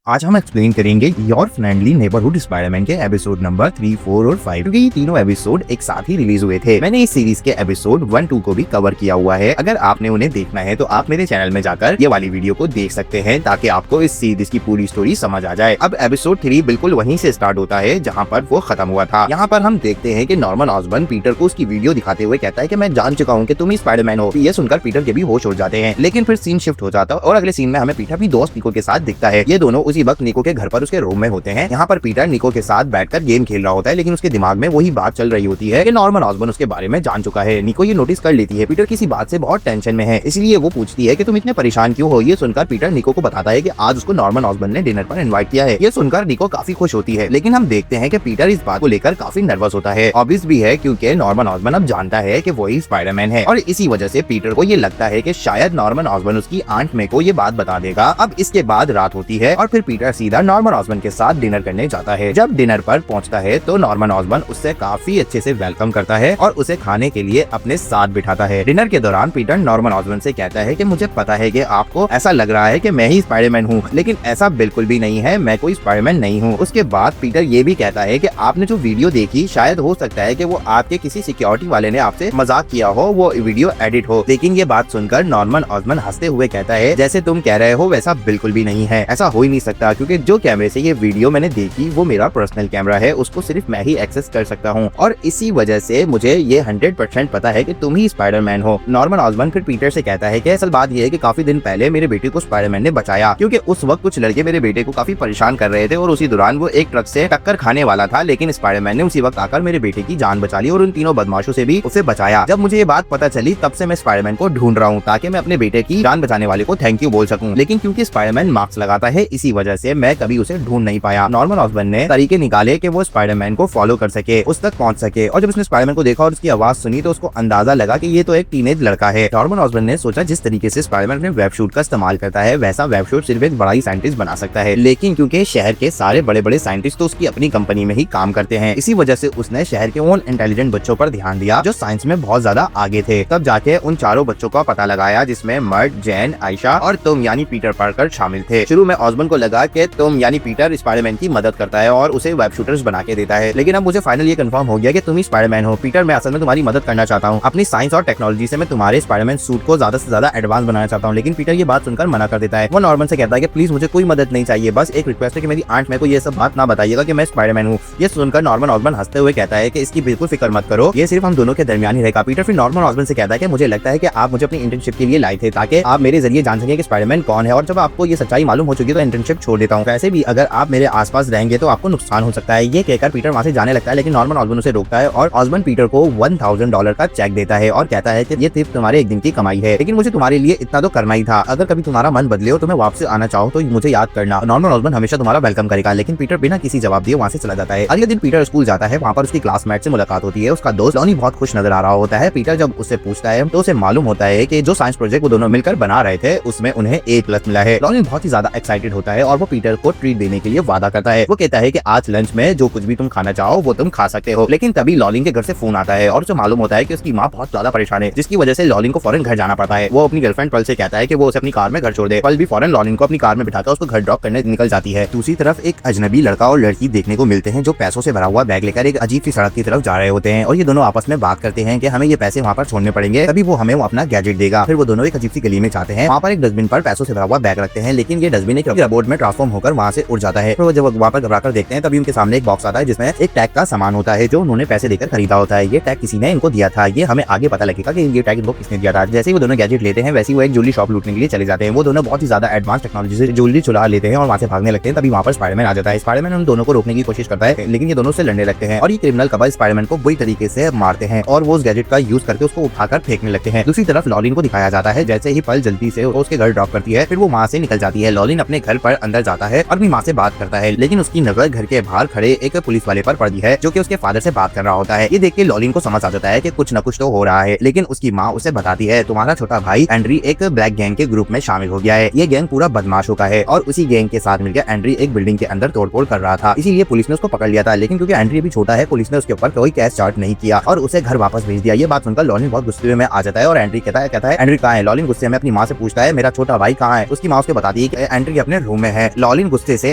आज हम एक्सप्लेन करेंगे योर फ्रेंडली नेबरहुड स्पाइडरमैन के एपिसोड नंबर 3, 4 और 5 क्योंकि ये तीनों एपिसोड एक साथ ही रिलीज हुए थे। मैंने इस सीरीज के एपिसोड 1, 2 को भी कवर किया हुआ है। अगर आपने उन्हें देखना है तो आप मेरे चैनल में जाकर ये वाली वीडियो को देख सकते हैं ताकि आपको इस सीरीज की पूरी स्टोरी समझ आ जाए। अब एपिसोड 3 बिल्कुल वहीं से स्टार्ट होता है जहाँ पर वो खत्म हुआ था। यहाँ पर हम देखते हैं कि नॉर्मन ऑसबॉर्न पीटर को उसकी वीडियो दिखाते हुए कहता है कि मैं जान चुका हूँ कि तुम ही स्पाइडरमैन हो। ये सुनकर पीटर के भी होश उड़ जाते हैं, लेकिन फिर सीन शिफ्ट हो जाता है और अगले सीन में हमें पीटर अपनी दोस्त निको के साथ दिखता है। ये दोनों उसी वक्त निको के घर पर उसके रूम में होते हैं। यहाँ पर पीटर निको के साथ बैठकर गेम खेल रहा होता है, लेकिन उसके दिमाग में वही बात चल रही होती है कि नॉर्मन ऑसबॉर्न उसके बारे में जान चुका है। निको ये नोटिस कर लेती है पीटर किसी बात से बहुत टेंशन में है, इसलिए वो पूछती है कि तुम इतने परेशान क्यों हो। ये सुनकर पीटर निको को बताता है कि आज उसको नॉर्मन ऑसबॉर्न ने डिनर पर इनवाइट किया है। ये सुनकर निको काफी खुश होती है, लेकिन हम देखते हैं कि पीटर इस बात को लेकर काफी नर्वस होता है। ऑब्वियस भी है क्योंकि नॉर्मन ऑसबॉर्न अब जानता है कि वही स्पाइडरमैन है और इसी वजह से पीटर को ये लगता है कि शायद नॉर्मन ऑसबॉर्न उसकी आंट मे को ये बात बता देगा। अब इसके बाद रात होती है और फिर पीटर सीधा नॉर्मन ऑसबॉर्न के साथ डिनर करने जाता है। जब डिनर पर पहुंचता है तो नॉर्मन ऑसबॉर्न उससे काफी अच्छे से वेलकम करता है और उसे खाने के लिए अपने साथ बिठाता है। डिनर के दौरान पीटर नॉर्मन ऑसबॉर्न से कहता है कि मुझे पता है कि आपको ऐसा लग रहा है कि मैं ही स्पाइडरमैन हूँ, लेकिन ऐसा बिल्कुल भी नहीं है, मैं कोई स्पाइडरमैन नहीं हूँ। उसके बाद पीटर ये भी कहता है कि आपने जो वीडियो देखी शायद हो सकता है कि वो आपके किसी सिक्योरिटी वाले ने आपसे मजाक किया हो, वो वीडियो एडिट हो। लेकिन ये बात सुनकर नॉर्मन ऑसबॉर्न हंसते हुए कहता है जैसे तुम कह रहे हो वैसा बिल्कुल भी नहीं है, ऐसा हो ही नहीं सकता क्योंकि जो कैमरे से ये वीडियो मैंने देखी वो मेरा पर्सनल कैमरा है, उसको सिर्फ मैं ही एक्सेस कर सकता हूँ और इसी वजह से मुझे ये 100% पता है कि तुम ही स्पाइडरमैन हो। नॉर्मन ऑसबॉर्न फिर पीटर से कहता है कि असल बात यह है कि काफी दिन पहले मेरे बेटे को स्पाइडरमैन ने बचाया क्योंकि उस वक्त कुछ लड़के मेरे बेटे को काफी परेशान कर रहे थे और उसी दौरान वो एक ट्रक से टक्कर खाने वाला था, लेकिन स्पाइडरमैन ने उसी वक्त आकर मेरे बेटे की जान बचा ली और उन तीनों बदमाशों से भी उसे बचाया। जब मुझे ये बात पता चली तब से मैं स्पाइडरमैन को ढूंढ रहा हूँ ताकि मैं अपने बेटे की जान बचाने वाले को थैंक यू बोल सकूं, लेकिन क्योंकि स्पाइडरमैन मास्क लगाता है इसी वजह से मैं कभी उसे ढूंढ नहीं पाया। नॉर्मन ऑसबॉर्न ने तरीके निकाले कि वो स्पाइडरमैन को फॉलो कर सके, उस तक पहुंच सके और जब उसने स्पाइडरमैन को देखा और उसकी आवाज सुनी तो उसको अंदाजा लगा कि ये तो एक टीनेज लड़का है। नॉर्मन ऑसबॉर्न ने सोचा जिस तरीके से स्पाइडरमैन अपने वेब शूट का इस्तेमाल करता है वैसा वेब शूट सिर्फ एक बड़ा ही साइंटिस्ट बना सकता है, लेकिन क्योंकि शहर के सारे बड़े बड़े साइंटिस्ट तो उसकी अपनी कंपनी में ही काम करते हैं, इसी वजह से उसने शहर के उन इंटेलिजेंट बच्चों पर ध्यान दिया जो साइंस में बहुत ज्यादा आगे थे। तब जाके उन चारों बच्चों का पता लगाया जिसमें मर्ट, जैन, आयशा और तुम यानी पीटर पार्कर शामिल थे। शुरू में ऑसबॉर्न को लगा कि तुम यानी पीटर स्पाइडरमैन की मदद करता है और उसे वेब शूटर्स बना के देता है, लेकिन अब मुझे फाइनली ये कंफर्म हो गया कि तुम ही स्पाइडरमैन हो। पीटर मैं असल में तुम्हारी मदद करना चाहता हूँ, अपनी साइंस और टेक्नोलॉजी से मैं तुम्हारे स्पाइडरमैन सूट को ज्यादा से ज्यादा एडवांस बनाना चाहता हूँ, लेकिन पीटर ये बात सुनकर मना कर देता है। वो नॉर्मन से कहता है कि प्लीज मुझे कोई मदद नहीं चाहिए, बस एक रिक्वेस्ट है कि मेरी आंट मे को ये सब बात ना बताइएगा कि मैं स्पाइडरमैन हूँ। ये सुनकर नॉर्मन ऑसबॉर्न हंसते हुए कहता है कि इसकी बिल्कुल फिक्र मत करो, ये सिर्फ हम दोनों के दरमियान ही रहेगा। पीटर फिर नॉर्मन ऑसबॉर्न से कहता है कि मुझे लगता है कि आप मुझे अपनी इंटर्नशिप के लिए लाए थे ताकि आप मेरे जरिए जान सके कि स्पाइडरमैन कौन है और जब आपको ये सच्चाई मालूम हो चुकी तो इंटर्नशिप छोड़ देता हूँ। वैसे भी अगर आप मेरे आसपास रहेंगे तो आपको नुकसान हो सकता है। ये कहकर पीटर वहां से जाने लगता है, लेकिन नॉर्मन ऑसबॉर्न उसे रोकता है और ऑसबॉर्न पीटर को $1000 का चेक देता है और कहता है कि ये सिर्फ तुम्हारे एक दिन की कमाई है, लेकिन मुझे तुम्हारे लिए इतना तो करना ही था। अगर कभी तुम्हारा मन बदले हो तो मैं वापस आना चाहूँ तो मुझे याद करना। नॉर्मन ऑसबॉर्न हमेशा तुम्हारा वेलकम करेगा, लेकिन पीटर बिना किसी जवाब दिए वहाँ से चला जाता है। अगले दिन पीटर स्कूल जाता है, वहाँ पर उसकी क्लासमेट से मुलाकात होती है। उसका दोस्त लॉनी बहुत खुश नजर आ रहा होता है। पीटर जब उससे पूछता है तो उसे मालूम होता है कि जो साइंस प्रोजेक्ट वो दोनों मिलकर बना रहे थे उसमें उन्हें A+ मिला है। लॉनी बहुत ही ज्यादा एक्साइटेड होता है और वो पीटर को ट्रीट देने के लिए वादा करता है। वो कहता है कि आज लंच में जो कुछ भी तुम खाना चाहो वो तुम खा सकते हो, लेकिन तभी लॉलिन के घर से फोन आता है और उसे मालूम होता है कि उसकी माँ बहुत ज्यादा परेशान है, जिसकी वजह से लॉलिन को फौरन घर जाना पड़ता है। वो अपनी गर्लफ्रेंड पल से कहता है कि वो उसे अपनी कार में घर छोड़ दे। पल भी फौरन लॉलिन को अपनी कार में बिठाकर उसको घर ड्रॉप करने निकल जाती है। दूसरी तरफ एक अजनबी लड़का और लड़की देखने को मिलते हैं जो पैसों से भरा हुआ बैग लेकर एक अजीब सी सड़क की तरफ जा रहे होते हैं और ये दोनों आपस में बात करते हैं कि हमें ये पैसे वहाँ पर छोड़ने पड़ेंगे, तभी वो हमें अपना गैजेट देगा। फिर वो दोनों एक अजीब सी गली में जाते हैं, वहाँ पर एक डस्टबिन पर पैसों से भरा हुआ बैग रखते हैं, लेकिन ये डस्टबिन एक रोबोट में ट्रांसफॉर्म होकर वहाँ से उड़ जाता है। फिर वो जब वहाँ पर घबराकर देखते हैं तभी उनके सामने एक बॉक्स आता है जिसमें एक टैग का सामान होता है जो उन्होंने पैसे देकर खरीदा होता है। ये टैग किसी ने इनको दिया था, ये हमें आगे पता लगेगा कि ये टैग इनको किसने दिया था। जैसे ही वो दोनों गैजेट लेते हैं वैसे ही वो एक ज्वेलरी शॉप लूटने के लिए चले जाते हैं। वो दोनों बहुत ही ज्यादा एडवांस टेक्नोलॉजी से ज्वेलरी चुरा लेते हैं और वहाँ से भागने लगते हैं। तभी वहाँ पर स्पाइडरमैन आ जाता है। स्पाइडरमैन उन दोनों को रोकने की कोशिश करता है, लेकिन ये दोनों से लड़ने लगते हैं और ये क्रिमिनल कपल स्पाइडरमैन को बुरी तरीके से मारते हैं और वो उस गैजेट का यूज करके उसको उठाकर फेंकने लगते हैं। दूसरी तरफ लॉलिन को दिखाया जाता है जैसे ही पल जल्दी से उसके घर ड्रॉप करती है, फिर वो वहाँ से निकल जाती है। लॉलिन अपने घर पर अंदर जाता है और अपनी माँ से बात करता है, लेकिन उसकी नजर घर के बाहर खड़े एक पुलिस वाले पर पड़ती है जो कि उसके फादर से बात कर रहा होता है। ये देख के लॉलिन को समझ आ जाता है कि कुछ न कुछ तो हो रहा है, लेकिन उसकी माँ उसे बताती है तुम्हारा छोटा भाई एंड्री एक ब्लैक गैंग के ग्रुप में शामिल हो गया है। ये गैंग पूरा बदमाशों का है और उसी गैंग के साथ मिलकर एंड्री एक बिल्डिंग के अंदर तोड़फोड़ कर रहा था, इसीलिए पुलिस ने उसको पकड़ लिया था। लेकिन क्योंकि एंड्री अभी छोटा है पुलिस ने उसके ऊपर कोई केस चार्ज नहीं किया और उसे घर वापस भेज दिया। ये बात सुनकर लॉलिन बहुत गुस्से में आ जाता है और एंड्री कहता है एंड्री कहाँ है। लॉलिन गुस्से में अपनी माँ से पूछता है मेरा छोटा भाई कहाँ है। उसकी माँ उसको बताती है कि एंड्री अपने रूम में हैं। लॉलिन गुस्से से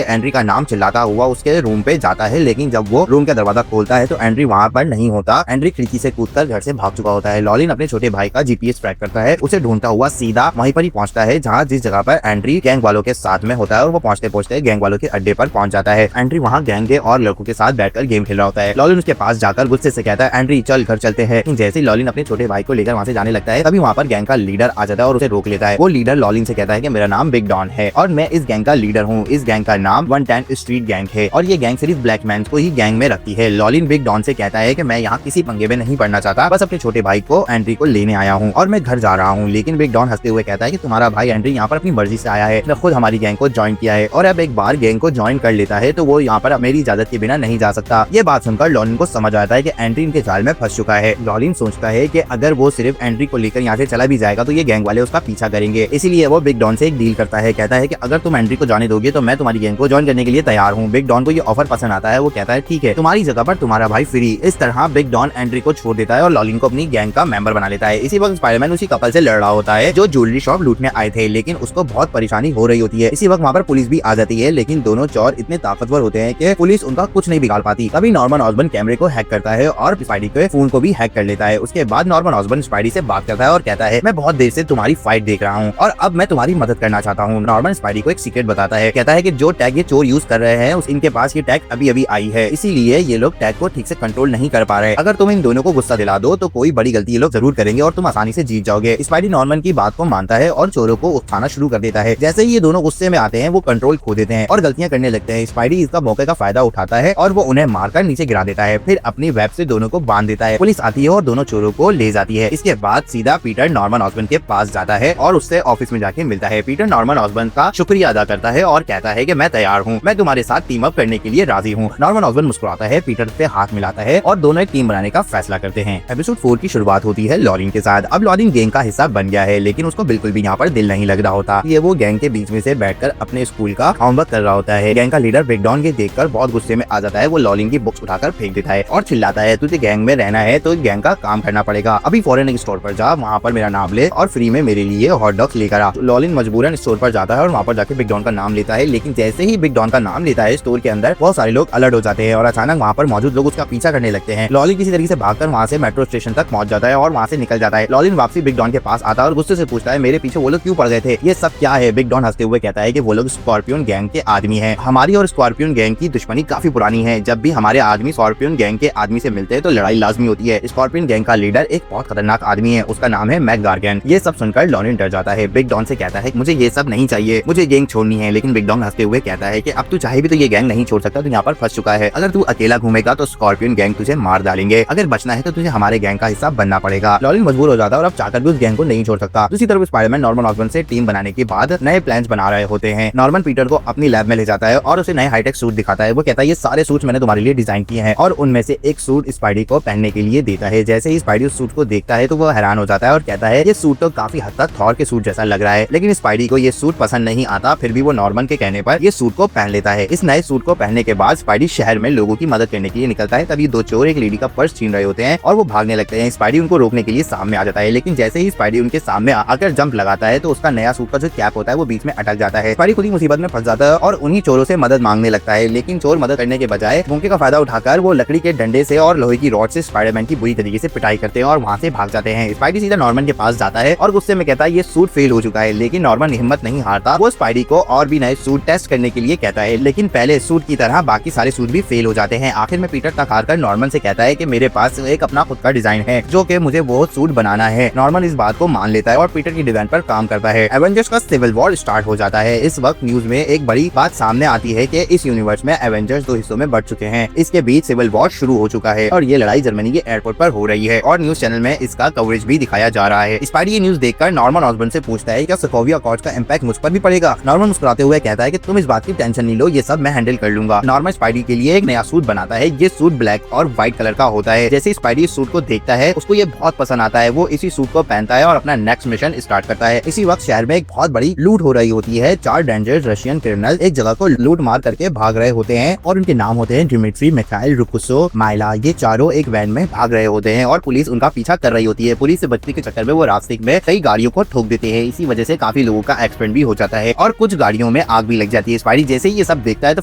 एंड्री का नाम चिल्लाता हुआ उसके रूम पे जाता है, लेकिन जब वो रूम का दरवाजा खोलता है तो एंड्री वहाँ पर नहीं होता। एंड्री खिड़की से कूदकर घर से भाग चुका होता है। लॉलिन अपने छोटे भाई का जीपीएस ट्रैक करता है, उसे ढूंढता हुआ सीधा वहीं पर ही पहुंचता है जहाँ जिस जगह पर एंड्री गैंग वालों के साथ में होता है, और वो पहुंचते पहुंचते गैंग वालों के अड्डे पर पहुंच जाता है। एंड्री वहाँ गैंग के और लड़कों के साथ बैठकर गेम खेल रहा होता है। लॉलिन उसके पास जाकर गुस्से से कहता है, एंड्री चल घर चलते हैं। जैसे ही लॉलिन अपने छोटे भाई को लेकर वहाँ से जाने लगता है, तभी वहाँ पर गैंग का लीडर आ जाता है और उसे रोक लेता है। वो लीडर लॉलिन से कहता है कि मेरा नाम बिग डॉन है और मैं इस गैंग का लीडर हूँ। इस गैंग का नाम 110 स्ट्रीट गैंग है और ये गैंग सिर्फ ब्लैक मैन को ही गैंग में रखती है। लॉलिन बिग डॉन से कहता है कि मैं यहाँ किसी पंगे में नहीं पड़ना चाहता, बस अपने छोटे भाई को एंड्री को लेने आया हूँ और मैं घर जा रहा हूँ। लेकिन बिग डॉन हंसते हुए कहता है कि तुम्हारा भाई एंड्री यहाँ पर अपनी मर्जी से आया है, खुद हमारी गैंग को ज्वाइन किया है और अब एक बार गैंग को ज्वाइन कर लेता है तो वो यहाँ पर मेरी इजाजत के बिना नहीं जा सकता। ये बात सुनकर लॉलिन को समझ आता है कि एंड्री इनके जाल में फंस चुका है। लॉलिन सोचता है कि अगर वो सिर्फ एंड्री को लेकर यहाँ से चला भी जाएगा तो ये गैंग वाले उसका पीछा करेंगे, इसीलिए वो बिग डॉन से एक डील करता है। कहता है कि अगर तुम एंड्री को जाने दोगे तो मैं तुम्हारी गैंग को ज्वाइन करने के लिए तैयार हूँ। बिग डॉन को ये ऑफर पसंद आता है, वो कहता है ठीक है, तुम्हारी जगह पर तुम्हारा भाई फ्री। इस तरह बिग डॉन एंड्री को छोड़ देता है और लॉलिन को अपनी गैंग का मेंबर बना लेता है। इसी वक्त स्पाइडरमैन उसी कपल से लड़ रहा होता है जो ज्वेलरी शॉप लूटने आए थे, लेकिन उसको बहुत परेशानी हो रही होती है। इसी वक्त वहाँ पर पुलिस भी आ जाती है, लेकिन दोनों चोर इतने ताकतवर होते हैं कि पुलिस उनका कुछ नहीं बिगाड़ पाती। तभी नॉर्मन ऑसबॉर्न कैमरे को हैक करता है और स्पाइडी के फोन को भी हैक कर लेता है। उसके बाद नॉर्मन ऑसबॉर्न स्पाइडी से बात करता है और कहता है मैं बहुत देर से तुम्हारी फाइट देख रहा हूँ और अब मैं तुम्हारी मदद करना चाहता हूँ। नॉर्मन स्पाइडी को एक सीक्रेट बताता है, कहता है कि जो टैग ये चोर यूज कर रहे हैं इनके पास ये टैग अभी अभी आई है, इसीलिए ये लोग टैग को ठीक से कंट्रोल नहीं कर पा रहे। अगर तुम इन दोनों को गुस्सा दिला दो तो कोई बड़ी गलती ये लोग जरूर करेंगे और तुम आसानी से जीत जाओगे। स्पाइडी नॉर्मन की बात को मानता है और चोरों को उठाना शुरू कर देता है। जैसे ही ये दोनों गुस्से में आते हैं वो कंट्रोल खो देते हैं और गलतियां करने लगते हैं। स्पाइडी इसका मौके का फायदा उठाता है और वो उन्हें मारकर नीचे गिरा देता है, फिर अपनी वेब से दोनों को बांध देता है। पुलिस आती है और दोनों चोरों को ले जाती है। इसके बाद सीधा पीटर नॉर्मन ऑसबॉर्न के पास जाता है और उससे ऑफिस में जाके मिलता है। पीटर नॉर्मन ऑसबॉर्न का शुक्रिया अदा करता है और कहता है कि मैं तैयार हूँ, मैं तुम्हारे साथ टीम अप करने के लिए राजी हूँ। नॉर्मन ऑसबॉर्न मुस्कुराता है, पीटर से हाथ मिलाता है और दोनों एक टीम बनाने का फैसला करते हैं। एपिसोड 4 की शुरुआत होती है लॉलिन के साथ। अब लॉलिन गैंग का हिस्सा बन गया है, लेकिन उसको बिल्कुल भी यहाँ पर दिल नहीं लग रहा होता। ये वो गैंग के बीच में से बैठकर अपने स्कूल का होमवर्क कर रहा होता है। गैंग का लीडर बिग डॉन के देखकर बहुत गुस्से में आ जाता है। वो लॉलिन की बुक्स उठाकर फेंक देता है और चिल्लाता है तुझे गैंग में रहना है तो गैंग का काम करना पड़ेगा। अभी फौरन एक स्टोर पर जा, वहाँ पर मेरा नाम ले और फ्री में मेरे लिए हॉट डॉग लेकर आ। लॉलिन मजबूरन स्टोर पर जाता है और वहाँ पर जाकर बिग डॉन का नाम लेता है, लेकिन जैसे ही बिग डॉन का नाम लेता है स्टोर के अंदर बहुत सारे लोग अलर्ट हो जाते हैं और अचानक वहाँ पर मौजूद लोग उसका पीछा करने लगते हैं। लॉलिन किसी तरीके से भागकर वहाँ से मेट्रो स्टेशन तक पहुँच जाता है और वहाँ से निकल जाता है। लॉलिन वापसी बिग डॉन के पास आता है और गुस्से से पूछता है मेरे पीछे वो लोग क्यों पड़ गए थे, ये सब क्या है। बिग डॉन हंसते हुए कहता है कि वो लोग स्कॉर्पियन गैंग के आदमी हैं। हमारी और स्कॉर्पियन गैंग की दुश्मनी काफी पुरानी है। जब भी हमारे आदमी स्कॉर्पियन गैंग के आदमी से मिलते हैं तो लड़ाई लाजमी होती है। स्कॉर्पियन गैंग का लीडर एक बहुत खतरनाक आदमी है, उसका नाम है मैक गार्गन। ये सब सुनकर लॉलिन डर जाता है। बिग डॉन से कहता है मुझे ये सब नहीं चाहिए, मुझे गैंग छोड़नी है। लेकिन बिग डॉन हंसते हुए कहता है कि अब तू चाहे भी तो ये गैंग नहीं छोड़ सकता, तू यहाँ पर फंस चुका है। अगर तू अकेला घूमेगा तो स्कॉर्पियन गैंग तुझे मार डालेंगे, अगर बचना है तो तुझे हमारे गैंग का हिस्सा बनना पड़ेगा। लॉलिन मजबूर हो जाता है और अब चाहकर भी उस गैंग को नहीं छोड़ सकता। दूसरी तरफ स्पाइडरमैन नॉर्मन ऑसबॉर्न से टीम बनाने के बाद नए प्लान्स बना रहे होते हैं। नॉर्मन पीटर को अपनी लैब में ले जाता है और उसे नए हाईटेक सूट दिखाता है। वो कहता है ये सारे सूट मैंने तुम्हारे लिए डिजाइन किए हैं और उनमें से एक सूट स्पाइडी को पहनने के लिए देता है। जैसे ही स्पाइडी उस सूट को देखता है तो वो हैरान हो जाता है और कहता है ये सूट तो काफी हद तक थॉर के सूट जैसा लग रहा है। लेकिन स्पाइडी को ये सूट पसंद नहीं आता, फिर भी वो नॉर्मन के कहने पर ये सूट को पहन लेता है। इस नए सूट को पहनने के बाद स्पाइडी शहर में लोगों की मदद करने के लिए निकलता है। तभी दो चोर एक लेडी का पर्स छीन रहे होते हैं और वो भागने लगते हैं। स्पाइडी उनको रोकने के लिए सामने आ जाता है, लेकिन जैसे ही स्पाइडी उनके सामने आकर जंप लगाता है तो उसका नया सूट का जो कैप होता है वो बीच में अटक जाता है। स्पाइडी खुद ही मुसीबत में फंस जाता है और उन्हीं चोरों से मदद मांगने लगता है। लेकिन चोर मदद करने के बजाय मौके का फायदा उठाकर वो लकड़ी के डंडे से और लोहे की रॉड से स्पाइडरमैन की बुरी तरीके से पिटाई करते हैं और वहाँ से भाग जाते हैं। स्पाइडी सीधा नॉर्मन के पास जाता है और गुस्से में कहता है ये सूट फेल हो चुका है, लेकिन नॉर्मन हिम्मत नहीं हारता। वो स्पाइडी को और भी नए सूट टेस्ट करने के लिए कहता है, लेकिन पहले सूट की तरह बाकी सारे सूट भी फेल हो जाते हैं। आखिर में पीटर तक हारकर नॉर्मन से कहता है कि मेरे पास एक अपना खुद का डिजाइन है जो कि मुझे वो सूट बनाना है। नॉर्मन इस बात को मान लेता है और पीटर की डिजाइन पर काम करता है। एवेंजर्स का सिविल वॉर स्टार्ट हो जाता है। इस वक्त न्यूज में एक बड़ी बात सामने आती है कि इस यूनिवर्स में एवेंजर्स दो हिस्सों में बढ़ चुके हैं। इसके बीच सिविल वॉर शुरू हो चुका है और ये लड़ाई जर्मनी के एयरपोर्ट पर हो रही है और न्यूज चैनल में इसका कवरेज भी दिखाया जा रहा है। स्पाइडी ये न्यूज देखकर नॉर्मन ऑसबॉर्न से पूछता है क्या सोकोविया अकॉर्ड्स का इम्पैक्ट मुझ पर भी पड़ेगा। नॉर्मन मुस्कुराते हुए कहता है कि तुम इस बात की टेंशन नहीं लो, ये सब मैं हैंडल कर लूंगा। नॉर्मन स्पाइडी के लिए एक नया सूट बनाता है। ये सूट ब्लैक और व्हाइट कलर का होता है। जैसे स्पाइडी इस सूट को देखता है उसको ये बहुत पसंद आता है। वो इसी सूट को पहनता है और अपना नेक्स्ट मिशन स्टार्ट करता है। इसी वक्त शहर में एक बहुत बड़ी लूट हो रही होती है। 4 डेंजरस रशियन क्रिमिनल एक जगह को लूट मार करके भाग रहे होते हैं और उनके नाम होते हैं डिमिट्री, मिखाइल, रुकुसो, माइला। ये चारों एक वैन में भाग रहे होते हैं और पुलिस उनका पीछा कर रही होती है। पुलिस से बचने के चक्कर में वो रास्ते में कई गाड़ियों को ठोक देते हैं। इसी वजह से काफी लोगों का एक्सीडेंट भी हो जाता है और कुछ गाड़ियों मुंह में आग भी लग जाती है। स्पाइडी जैसे ही ये सब देखता है तो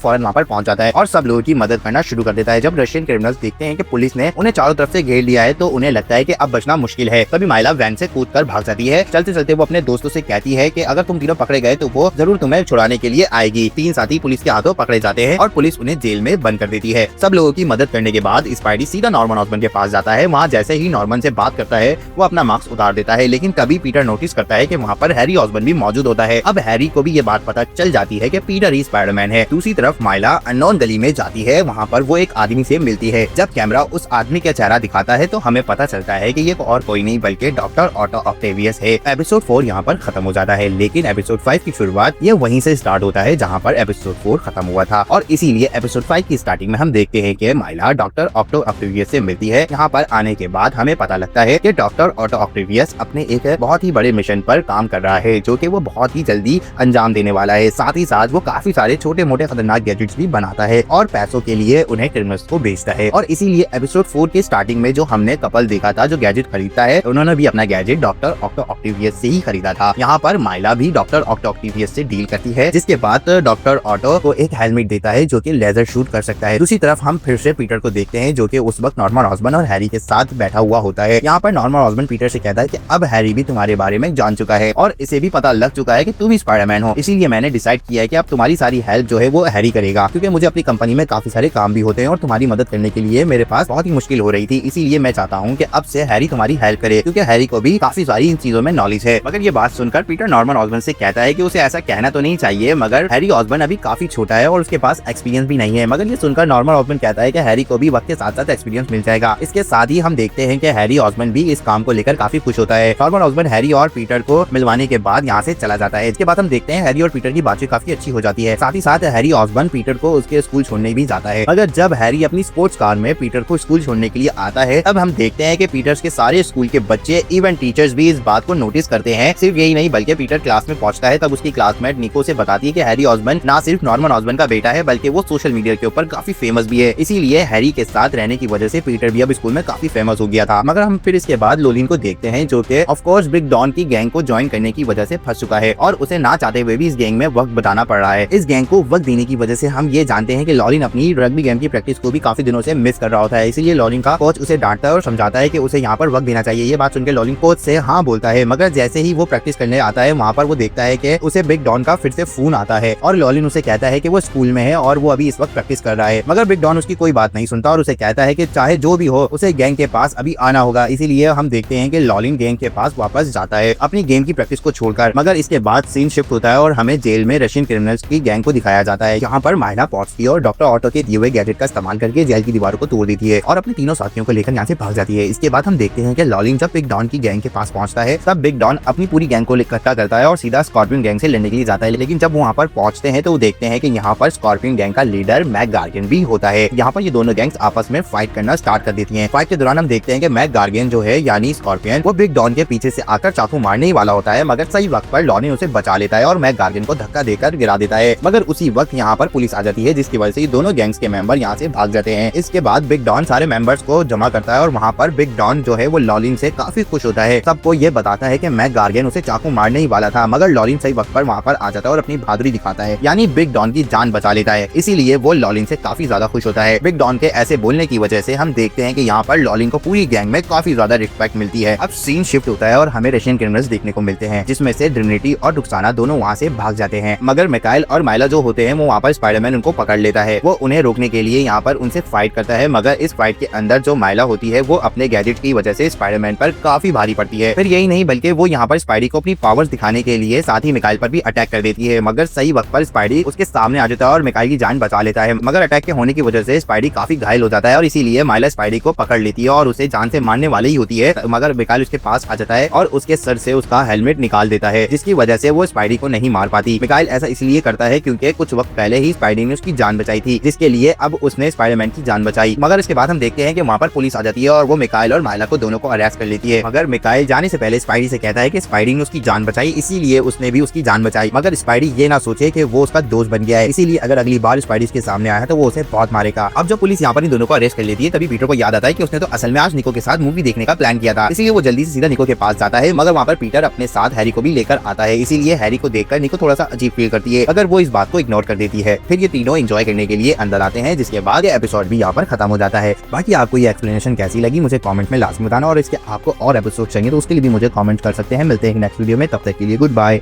फौरन वहाँ पर पहुंच जाता है और सब लोगों की मदद करना शुरू कर देता है। जब रशियन क्रिमिनल्स देखते हैं कि पुलिस ने उन्हें चारों तरफ से घेर लिया है तो उन्हें लगता है कि अब बचना मुश्किल है। तभी माइला वैन से कूदकर भाग जाती है। चलते चलते वो अपने दोस्तों से कहती है कि अगर तुम तीनों पकड़े गए तो वो जरूर तुम्हें छुड़ाने के लिए आएगी। 3 साथी पुलिस के हाथों पकड़े जाते हैं और पुलिस उन्हें जेल में बंद कर देती है। सब लोगों की मदद करने के बाद स्पाइडी सीधा नॉर्मन ऑसबॉर्न के पास जाता है। वहाँ जैसे ही नॉर्मन से बात करता है वो अपना मास्क उतार देता है, लेकिन तभी पीटर नोटिस करता है कि वहाँ पर हैरी ऑसबॉर्न भी मौजूद होता है। अब हैरी को भी ये बात पता चल जाती है कि पीटर ही स्पाइडरमैन है। दूसरी तरफ माइला अननोन गली में जाती है। वहाँ पर वो एक आदमी से मिलती है। जब कैमरा उस आदमी का चेहरा दिखाता है तो हमें पता चलता है कि ये और कोई नहीं बल्कि डॉक्टर ऑटो ऑक्टेवियस है। एपिसोड 4 यहाँ पर खत्म हो जाता है, लेकिन एपिसोड 5 की शुरुआत ये वहीं से स्टार्ट होता है जहाँ पर एपिसोड 4 खत्म हुआ था। और इसीलिए एपिसोड 5 की स्टार्टिंग में हम देखते हैं कि माइला डॉक्टर ऑटो ऑक्टेवियस से मिलती है। यहाँ पर आने के बाद हमें पता लगता है कि डॉक्टर ऑटो ऑक्टेवियस अपने एक बहुत ही बड़े मिशन पर काम कर रहा है जो कि वो बहुत ही जल्दी अंजाम देने वाला है। साथ ही साथ वो काफी सारे छोटे मोटे खतरनाक गैजेट्स भी बनाता है और पैसों के लिए उन्हें क्रिमिनल्स को बेचता है। और इसीलिए एपिसोड 4 के स्टार्टिंग में जो हमने कपल देखा था जो गैजेट खरीदता है, उन्होंने भी अपना गैजेट डॉक्टर ऑक्टो ऑक्टेवियस से ही खरीदा था। यहाँ पर माइला भी डॉक्टर ऑक्टो ऑक्टेवियस से डील करती है, जिसके बाद डॉक्टर ऑटो को एक हेलमेट देता है जो कि लेजर शूट कर सकता है। दूसरी तरफ हम फिर से पीटर को देखते हैं जो कि उस वक्त नॉर्मन ऑसबॉर्न और हैरी के साथ बैठा हुआ होता है। यहाँ पर नॉर्मन ऑसबॉर्न पीटर से कहता है कि अब हैरी भी तुम्हारे बारे में जान चुका है और इसे भी पता लग चुका है कि तुम ही स्पाइडरमैन हो, इसीलिए मैंने डिसाइड किया है कि अब तुम्हारी सारी हेल्प जो है वो हैरी करेगा, क्योंकि मुझे अपनी कंपनी में काफी सारे काम भी होते हैं और तुम्हारी मदद करने के लिए मेरे पास बहुत ही मुश्किल हो रही थी। इसीलिए मैं चाहता हूँ कि अब से हैरी तुम्हारी हेल्प करे, क्योंकि हैरी को भी काफी सारी इन चीजों में नॉलेज है। मगर ये बात सुनकर पीटर नॉर्मन ऑसबॉर्न से कहता है कि उसे ऐसा कहना तो नहीं चाहिए, मगर हैरी ऑसबॉर्न अभी काफी छोटा है और उसके पास एक्सपीरियंस भी नहीं है। मगर ये सुनकर नॉर्मन ऑसबॉर्न कहता है कि हैरी को भी वक्त के साथ साथ एक्सपीरियंस मिल जाएगा। इसके साथ ही हम देखते हैं कि हैरी ऑसबॉर्न भी इस काम को लेकर काफी खुश होता है। नॉर्मन ऑसबॉर्न हैरी और पीटर को मिलवाने के बाद यहाँ से चला जाता है। इसके बाद हम देखते हैं हैरी और पीटर की बातचीत काफी अच्छी हो जाती है। साथ ही साथ हैरी ऑसबॉर्न पीटर को उसके स्कूल छोड़ने भी जाता है। मगर जब हैरी अपनी स्पोर्ट्स कार में पीटर को स्कूल छोड़ने के लिए आता है, तब हम देखते हैं कि पीटर्स के सारे स्कूल के बच्चे इवन टीचर्स भी इस बात को नोटिस करते हैं। सिर्फ यही नहीं बल्कि पीटर क्लास में पहुंचता है तब उसकी क्लासमेट निको से बताती है कि हैरी ऑसबॉर्न ना सिर्फ नॉर्मन ऑसबॉर्न का बेटा है बल्कि वो सोशल मीडिया के ऊपर काफी फेमस भी है। इसीलिए हैरी के साथ रहने की वजह से पीटर भी अब स्कूल में काफी फेमस हो गया था। मगर हम फिर इसके बाद लोलिन को देखते हैं जो कि ऑफ कोर्स बिग डॉन की गैंग को ज्वाइन करने की वजह से फंस चुका है और उसे ना चाहते हुए भी इस गैंग में वक्त बताना पड़ रहा है। इस गैंग को वक्त देने की वजह से हम ये जानते हैं कि लॉलिन अपनी रग्बी गेम की प्रैक्टिस को भी काफी दिनों से मिस कर रहा होता है। इसीलिए लॉलिन का कोच उसे डांटता है और समझाता है कि उसे यहाँ पर वक्त देना चाहिए। ये बात सुनकर लॉलिन कोच से हाँ बोलता है, मगर जैसे ही वो प्रैक्टिस करने आता है वहाँ पर वो देखता है कि उसे बिग डॉन का फिर से फोन आता है और लॉलिन उसे कहता है कि वो स्कूल में है और वो अभी इस वक्त प्रैक्टिस कर रहा है। मगर बिग डॉन उसकी कोई बात नहीं सुनता और उसे कहता है कि चाहे जो भी हो उसे गैंग के पास अभी आना होगा। इसीलिए हम देखते हैं कि लॉलिन गैंग के पास वापस जाता है अपनी गेम की प्रैक्टिस को छोड़कर। मगर इसके बाद सीन शिफ्ट होता है और हमें जेल में रशियन क्रिमिनल्स की गैंग को दिखाया जाता है। यहाँ पर माइला पहुंचती है और डॉक्टर ऑटो के दिए हुए गैजेट का इस्तेमाल करके जेल की दीवारों को तोड़ देती है और अपने तीनों साथियों को लेकर यहाँ से भाग जाती है। इसके बाद हम देखते हैं कि लॉलिन जब बिग डॉन की गैंग के पास पहुंचता है तब बिग डॉन अपनी पूरी गैंग को इकट्ठा करता है और सीधा स्कॉर्पियन गैंग से लड़ने के लिए जाता है। लेकिन जब वहाँ पर पहुंचते हैं तो वो देखते हैं कि यहाँ पर स्कॉर्पियन गैंग का लीडर मैक गार्गन भी होता है। यहाँ पर ये दोनों गैंग्स आपस में फाइट करना स्टार्ट कर देती हैं। फाइट के दौरान हम देखते हैं कि मैक गार्गन जो है यानी स्कॉर्पियन वो बिग डॉन के पीछे से आकर चाकू मारने ही वाला होता है, मगर सही वक्त पर लॉलिन उसे बचा लेता है और मैक गार्गन को धक्का देकर गिरा देता है। मगर उसी वक्त यहाँ पर पुलिस आ जाती है जिसकी वजह से दोनों गैंग्स के मेंबर यहाँ से भाग जाते हैं। इसके बाद बिग डॉन सारे मेंबर्स को जमा करता है और वहाँ पर बिग डॉन जो है वो लॉलिन से काफी खुश होता है। सबको ये बताता है कि मैक गार्गन उसे चाकू मारने ही वाला था, मगर लॉलिन सही वक्त पर वहाँ पर आ जाता है और अपनी बहादुरी दिखाता है, यानी बिग डॉन की जान बचा लेता है। इसीलिए वो लॉलिन से काफी ज्यादा खुश होता है। बिग डॉन के ऐसे बोलने की वजह से हम देखते हैं कि यहाँ पर लॉलिन को पूरी गैंग में काफी ज्यादा रिस्पेक्ट मिलती है। अब सीन शिफ्ट होता है और हमें रशियन क्रिमिनल्स देखने को मिलते हैं जिसमें से ट्रिनिटी और रुक्साना दोनों वहाँ से भाग जाते हैं। मगर मिकाइल और माइला जो होते हैं वो वहाँ पर स्पाइडरमैन उनको पकड़ लेता है। वो उन्हें रोकने के लिए यहाँ पर उनसे फाइट करता है, मगर इस फाइट के अंदर जो माइला होती है वो अपने गैजेट की वजह से स्पाइडरमैन पर काफी भारी पड़ती है। फिर यही नहीं बल्कि वो यहाँ पर स्पाइडी को अपनी पावर्स दिखाने के लिए साथ ही मिकाइल पर भी अटैक कर देती है, मगर सही वक्त पर स्पाइडी उसके सामने आ जाता है और मिकाइल की जान बचा लेता है। मगर अटैक के होने की वजह से स्पाइडी काफी घायल हो जाता है और इसीलिए माइला स्पाइडी को पकड़ लेती है और उसे जान से मारने वाली ही होती है, मगर मिकाइल उसके पास आ जाता है और उसके सर से उसका हेलमेट निकाल देता है, जिसकी वजह से वो स्पाइडी को नहीं मार पाती। मिकाइल ऐसा इसलिए करता है क्योंकि कुछ वक्त पहले ही स्पाइडी ने उसकी जान बचाई थी, जिसके लिए अब उसने स्पाइडरमैन की जान बचाई। मगर इसके बाद हम देखते हैं कि वहाँ पर पुलिस आ जाती है और वो मिकाइल और माइला को दोनों को अरेस्ट कर लेती है। मगर मिकाइल जाने से पहले स्पाइडी से कहता है कि स्पाइडी ने उसकी जान बचाई इसीलिए उसने भी उसकी जान बचाई, मगर स्पाइडी ये ना सोचे कि वो उसका दोस्त बन गया है, इसीलिए अगर अगली बार स्पाइडी के सामने आया तो वो उसे बहुत मारेगा। अब जब पुलिस यहाँ पर इन दोनों को अरेस्ट कर लेती है तभी पीटर को याद आता है कि उसने तो असल में आज निको के साथ मूवी देखने का प्लान किया था, इसलिए वो जल्दी से सीधा निको के पास जाता है। मगर वहाँ पर पीटर अपने साथ हैरी को भी लेकर आता है, इसीलिए हैरी को देखकर निको थोड़ा सा अजीब फील करती है अगर वो इस बात को इग्नोर कर देती है। फिर ये तीनों एंजॉय करने के लिए अंदर आते हैं, जिसके बाद ये एपिसोड भी यहाँ पर खत्म हो जाता है। बाकी आपको ये एक्सप्लेनेशन कैसी लगी मुझे कमेंट में लास्ट में बताना, और इसके आपको और एपिसोड चाहिए तो उसके लिए भी मुझे कमेंट कर सकते हैं। मिलते हैं नेक्स्ट वीडियो में, तब तक के लिए गुड बाय।